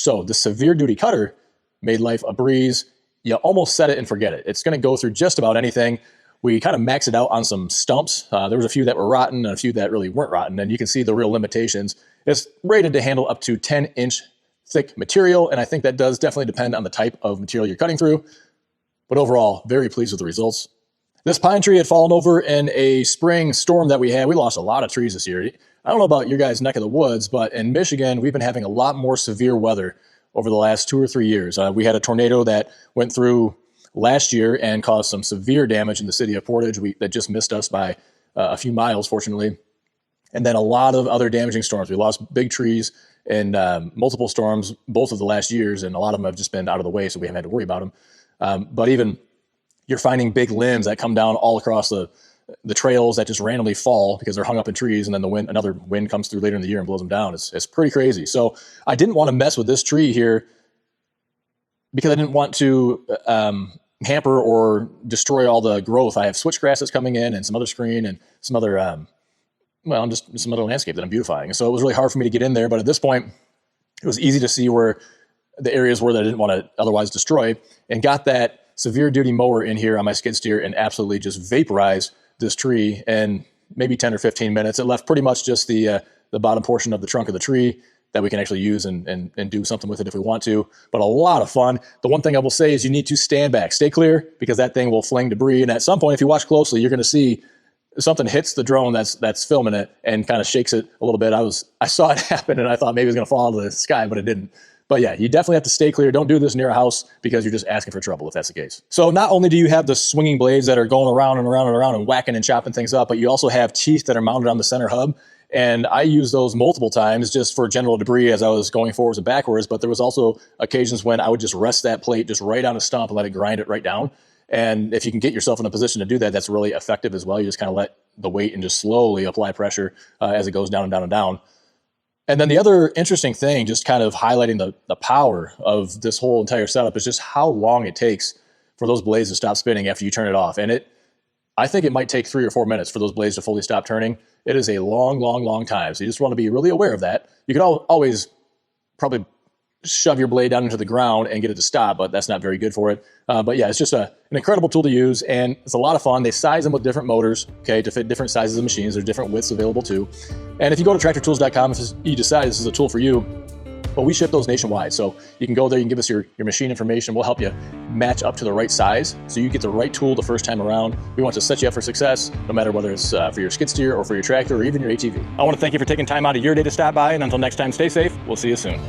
So the severe duty cutter made life a breeze. You almost set it and forget it. It's going to go through just about anything. We kind of maxed it out on some stumps. There was a few that were rotten and a few that really weren't rotten, and you can see the real limitations. It's rated to handle up to 10-inch thick material, and I think that does definitely depend on the type of material you're cutting through. But overall, very pleased with the results. This pine tree had fallen over in a spring storm that we had. We lost a lot of trees this year. I don't know about your guys' neck of the woods, but in Michigan, we've been having a lot more severe weather over the last 2 or 3 years. We had a tornado that went through last year and caused some severe damage in the city of Portage that just missed us by a few miles, fortunately. And then a lot of other damaging storms. We lost big trees in multiple storms, both of the last years, and a lot of them have just been out of the way, so we haven't had to worry about them. But even you're finding big limbs that come down all across the trails that just randomly fall because they're hung up in trees, and then another wind comes through later in the year and blows them down. It's pretty crazy. So I didn't want to mess with this tree here because I didn't want to hamper or destroy all the growth. I have switchgrass that's coming in and some other screen and some other, just some other landscape that I'm beautifying. So it was really hard for me to get in there. But at this point, it was easy to see where the areas were that I didn't want to otherwise destroy, and got that severe duty mower in here on my skid steer and absolutely just vaporized this tree in maybe 10 or 15 minutes. It left pretty much just the bottom portion of the trunk of the tree that we can actually use and do something with it if we want to, but a lot of fun. The one thing I will say is you need to stand back, stay clear, because that thing will fling debris. And at some point, if you watch closely, you're going to see something hits the drone that's filming it and kind of shakes it a little bit. I saw it happen and I thought maybe it was going to fall out of the sky, but it didn't. But yeah, you definitely have to stay clear. Don't do this near a house because you're just asking for trouble if that's the case. So not only do you have the swinging blades that are going around and around and around and whacking and chopping things up, but you also have teeth that are mounted on the center hub. And I use those multiple times just for general debris as I was going forwards and backwards. But there was also occasions when I would just rest that plate just right on a stump and let it grind it right down. And if you can get yourself in a position to do that, that's really effective as well. You just kind of let the weight and just slowly apply pressure as it goes down and down and down. And then the other interesting thing, just kind of highlighting the power of this whole entire setup, is just how long it takes for those blades to stop spinning after you turn it off. And I think it might take 3 or 4 minutes for those blades to fully stop turning. It is a long, long, long time. So you just want to be really aware of that. You can always probably shove your blade down into the ground and get it to stop, but that's not very good for it. But yeah, it's just an incredible tool to use, and it's a lot of fun. They size them with different motors, okay, to fit different sizes of machines. There's different widths available too. And if you go to tractortools.com, if you decide this is a tool for you, well, we ship those nationwide. So you can go there, you can give us your machine information. We'll help you match up to the right size so you get the right tool the first time around. We want to set you up for success, no matter whether it's for your skid steer or for your tractor or even your ATV. I want to thank you for taking time out of your day to stop by, and until next time, stay safe. We'll see you soon.